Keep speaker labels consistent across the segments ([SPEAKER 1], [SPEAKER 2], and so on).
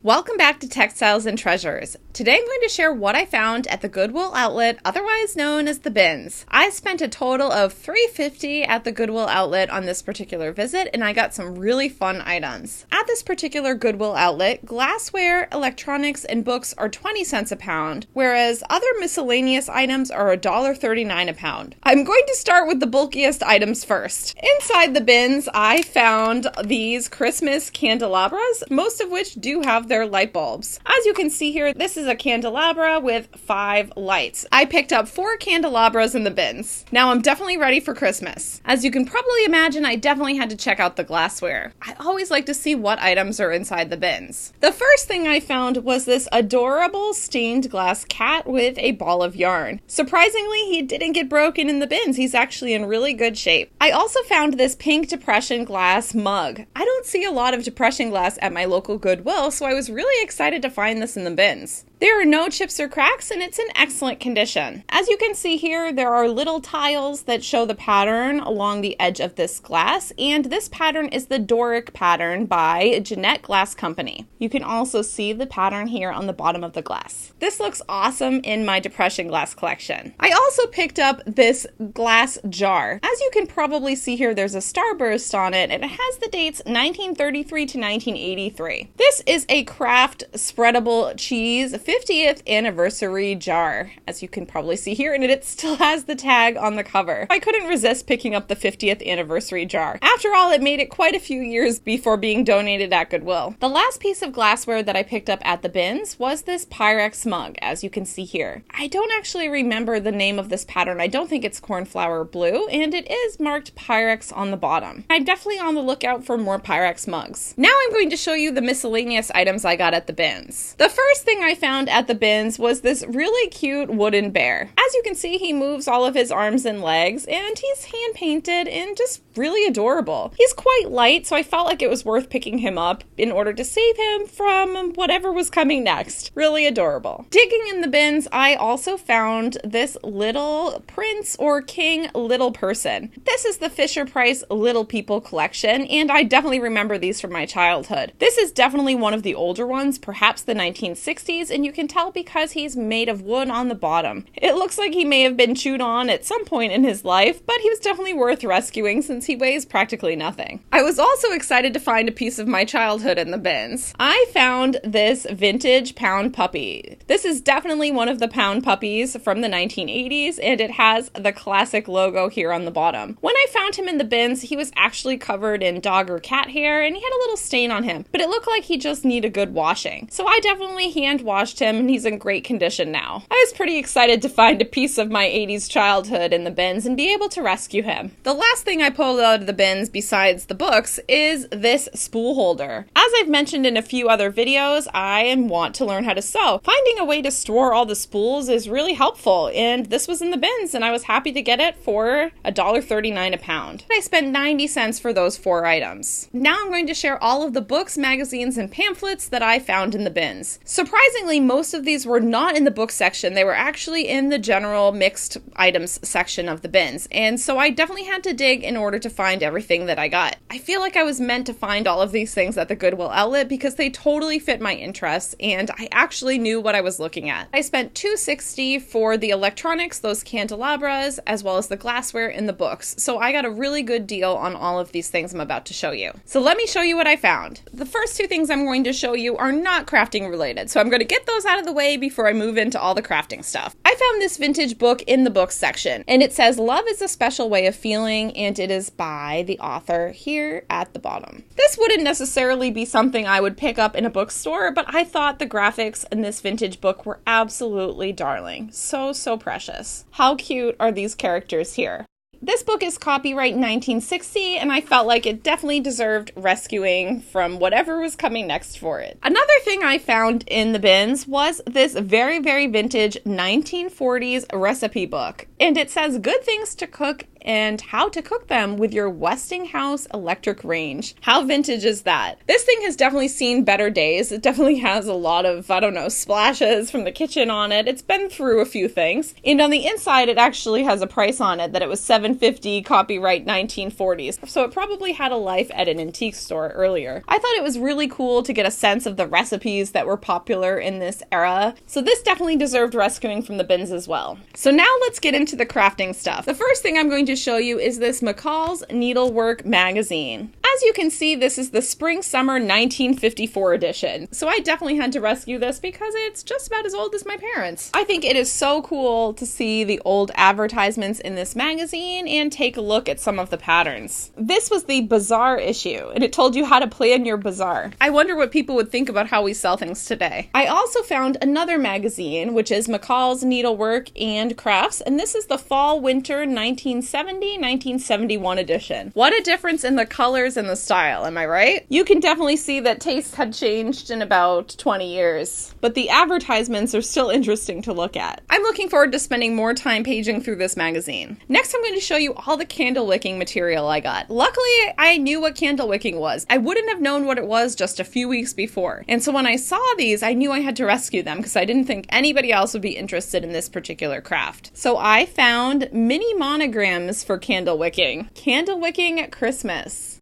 [SPEAKER 1] Welcome back to Textiles and Treasures. Today I'm going to share what I found at the Goodwill outlet, otherwise known as the bins. I spent a total of $3.50 at the Goodwill outlet on this particular visit, and I got some really fun items. At this particular Goodwill outlet, glassware, electronics, and books are 20 cents a pound, whereas other miscellaneous items are $1.39 a pound. I'm going to start with the bulkiest items first. Inside the bins, I found these Christmas candelabras, most of which do have their light bulbs. As you can see here, this is a candelabra with 5 lights. I picked up 4 candelabras in the bins. Now I'm definitely ready for Christmas. As you can probably imagine, I definitely had to check out the glassware. I always like to see what items are inside the bins. The first thing I found was this adorable stained glass cat with a ball of yarn. Surprisingly, he didn't get broken in the bins. He's actually in really good shape. I also found this pink depression glass mug. I don't see a lot of depression glass at my local Goodwill, so I was really excited to find this in the bins. There are no chips or cracks, and it's in excellent condition. As you can see here, there are little tiles that show the pattern along the edge of this glass, and this pattern is the Doric pattern by Jeannette Glass Co. You can also see the pattern here on the bottom of the glass. This looks awesome in my depression glass collection. I also picked up this glass jar. As you can probably see here, there's a starburst on it, and it has the dates 1933 to 1983. This is a Kraft spreadable cheese 50th anniversary jar, as you can probably see here, and it still has the tag on the cover. I couldn't resist picking up the 50th anniversary jar. After all, it made it quite a few years before being donated at Goodwill. The last piece of glassware that I picked up at the bins was this Pyrex mug, as you can see here. I don't actually remember the name of this pattern. I don't think it's cornflower blue, and it is marked Pyrex on the bottom. I'm definitely on the lookout for more Pyrex mugs. Now I'm going to show you the miscellaneous items I got at the bins. The first thing I found at the bins was this really cute wooden bear. As you can see, he moves all of his arms and legs, and he's hand painted and just really adorable. He's quite light, so I felt like it was worth picking him up in order to save him from whatever was coming next. Really adorable. Digging in the bins, I also found this little prince or king little person. This is the Fisher-Price Little People collection, and I definitely remember these from my childhood. This is definitely one of the older ones, perhaps the 1960s, and you can tell because he's made of wood on the bottom. It looks like he may have been chewed on at some point in his life, but he was definitely worth rescuing since he weighs practically nothing. I was also excited to find a piece of my childhood in the bins. I found this vintage pound puppy. This is definitely one of the pound puppies from the 1980s, and it has the classic logo here on the bottom. When I found him in the bins, he was actually covered in dog or cat hair, and he had a little stain on him, but it looked like he just needed good washing. So I definitely hand washed him, and he's in great condition now. I was pretty excited to find a piece of my 80s childhood in the bins and be able to rescue him. The last thing I pulled out of the bins besides the books is this spool holder. As I've mentioned in a few other videos, I want to learn how to sew. Finding a way to store all the spools is really helpful, and this was in the bins, and I was happy to get it for $1.39 a pound. I spent 90 cents for those 4 items. Now I'm going to share all of the books, magazines, and pamphlets that I found in the bins. Surprisingly, most of these were not in the book section. They were actually in the general mixed items section of the bins, and so I definitely had to dig in order to find everything that I got. I feel like I was meant to find all of these things at the Goodwill outlet because they totally fit my interests, and I actually knew what I was looking at. I spent $2.60 for the electronics, those candelabras, as well as the glassware and the books, so I got a really good deal on all of these things I'm about to show you. So let me show you what I found. The first 2 things I'm going to show you are not crafting related, so I'm going to get those out of the way before I move into all the crafting stuff. I found this vintage book in the books section, and it says Love is a Special Way of Feeling, and it is by the author here at the bottom. This wouldn't necessarily be something I would pick up in a bookstore, but I thought the graphics in this vintage book were absolutely darling. So precious. How cute are these characters here? This book is copyright 1960, and I felt like it definitely deserved rescuing from whatever was coming next for it. Another thing I found in the bins was this very vintage 1940s recipe book, and it says good things to cook and how to cook them with your Westinghouse electric range. How vintage is that? This thing has definitely seen better days. It definitely has a lot of, I don't know, splashes from the kitchen on it. It's been through a few things. And on the inside, it actually has a price on it that it was $7.50, copyright 1940s. So it probably had a life at an antique store earlier. I thought it was really cool to get a sense of the recipes that were popular in this era. So this definitely deserved rescuing from the bins as well. So now let's get into the crafting stuff. The first thing I'm going to show you is this McCall's Needlework magazine. As you can see, this is the Spring-Summer 1954 edition. So I definitely had to rescue this because it's just about as old as my parents. I think it is so cool to see the old advertisements in this magazine and take a look at some of the patterns. This was the bazaar issue, and it told you how to plan your bazaar. I wonder what people would think about how we sell things today. I also found another magazine, which is McCall's Needlework and Crafts, and this is the Fall-Winter 1970-1971 edition. What a difference in the colors and the style, am I right? You can definitely see that tastes had changed in about 20 years, but the advertisements are still interesting to look at. I'm looking forward to spending more time paging through this magazine. Next, I'm going to show you all the candle wicking material I got. Luckily, I knew what candle wicking was. I wouldn't have known what it was just a few weeks before. And so when I saw these, I knew I had to rescue them because I didn't think anybody else would be interested in this particular craft. So I found mini monograms for candle wicking. Candle wicking at Christmas.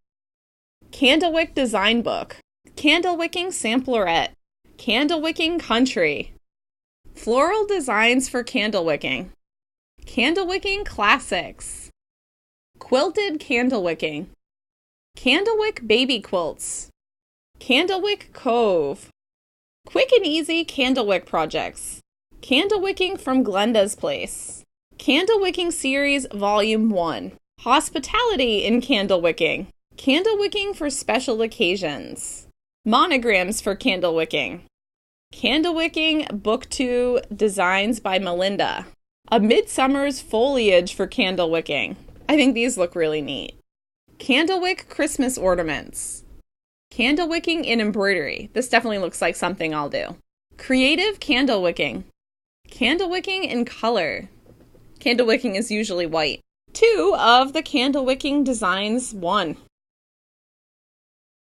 [SPEAKER 1] Candlewick design book. Candle wicking samplerette. Candle wicking country. Floral designs for candle wicking. Candle wicking classics. Quilted candle wicking. Candlewick baby quilts. Candlewick Cove. Quick and easy candlewick projects. Candlewicking from Glenda's Place. Candlewicking Series Volume 1. Hospitality in candlewicking. Candlewicking for special occasions. Monograms for candlewicking. Candlewicking Book 2 Designs by Melinda. A Midsummer's Foliage for candlewicking. I think these look really neat. Candlewick Christmas Ornaments. Candlewicking in embroidery. This definitely looks like something I'll do. Creative candlewicking. Candlewicking in color. Candlewicking is usually white. 2 of the Candlewicking Designs 1.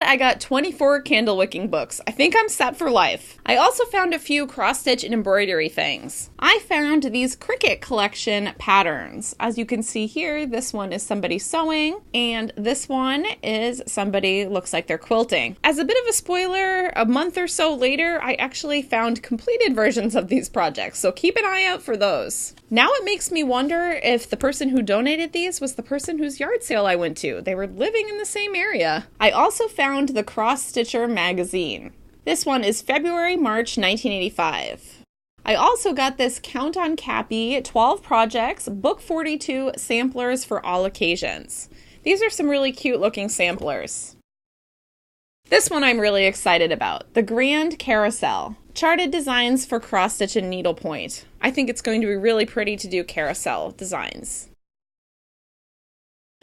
[SPEAKER 1] I got 24 candlewicking books. I think I'm set for life. I also found a few cross-stitch and embroidery things. I found these Cricut collection patterns. As you can see here, this one is somebody sewing, and this one is somebody looks like they're quilting. As a bit of a spoiler, a month or so later, I actually found completed versions of these projects, so keep an eye out for those. Now it makes me wonder if the person who donated these was the person whose yard sale I went to. They were living in the same area. I also found the Cross Stitcher magazine. This one is February-March 1985. I also got this Count on Cappy 12 Projects Book 42 Samplers for All Occasions. These are some really cute looking samplers. This one I'm really excited about. The Grand Carousel. Charted designs for cross stitch and needlepoint. I think it's going to be really pretty to do carousel designs.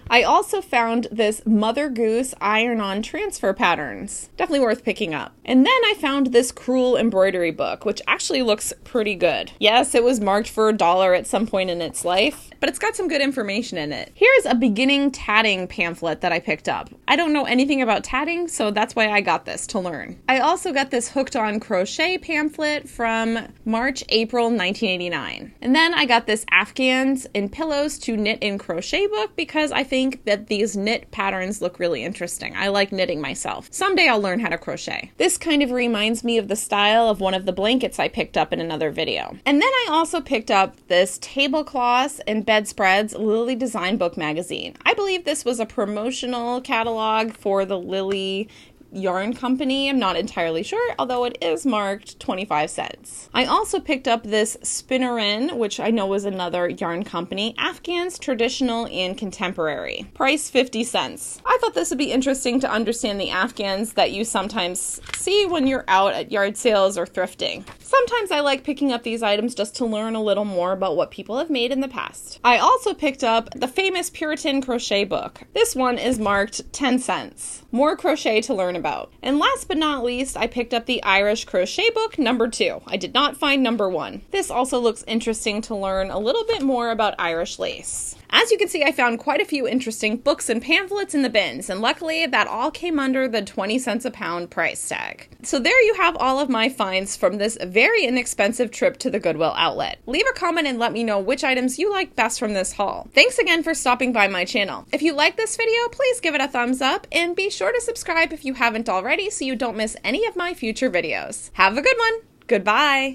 [SPEAKER 1] I also found this Mother Goose iron-on transfer patterns. Definitely worth picking up. And then I found this crewel embroidery book, which actually looks pretty good. Yes, it was marked for $1 at some point in its life, but it's got some good information in it. Here's a beginning tatting pamphlet that I picked up. I don't know anything about tatting, so that's why I got this, to learn. I also got this Hooked on Crochet pamphlet from March-April 1989. And then I got this Afghans and Pillows to Knit and Crochet book because I think that these knit patterns look really interesting. I like knitting myself. Someday I'll learn how to crochet. This kind of reminds me of the style of one of the blankets I picked up in another video. And then I also picked up this Tablecloths and Bedspreads Lily Design Book magazine. I believe this was a promotional catalog for the Lily yarn company. I'm not entirely sure, although it is marked 25 cents. I also picked up this Spinnerin, which I know was another yarn company, Afghans, Traditional, and Contemporary. Price 50 cents. I thought this would be interesting to understand the Afghans that you sometimes see when you're out at yard sales or thrifting. Sometimes I like picking up these items just to learn a little more about what people have made in the past. I also picked up the famous Puritan crochet book. This one is marked 10 cents. More crochet to learn about. And last but not least, I picked up the Irish crochet book number 2. I did not find number 1. This also looks interesting to learn a little bit more about Irish lace. As you can see, I found quite a few interesting books and pamphlets in the bins, and luckily that all came under the 20 cents a pound price tag. So there you have all of my finds from this very inexpensive trip to the Goodwill outlet. Leave a comment and let me know which items you like best from this haul. Thanks again for stopping by my channel. If you like this video, please give it a thumbs up and be sure to subscribe if you haven't already so you don't miss any of my future videos. Have a good one. Goodbye.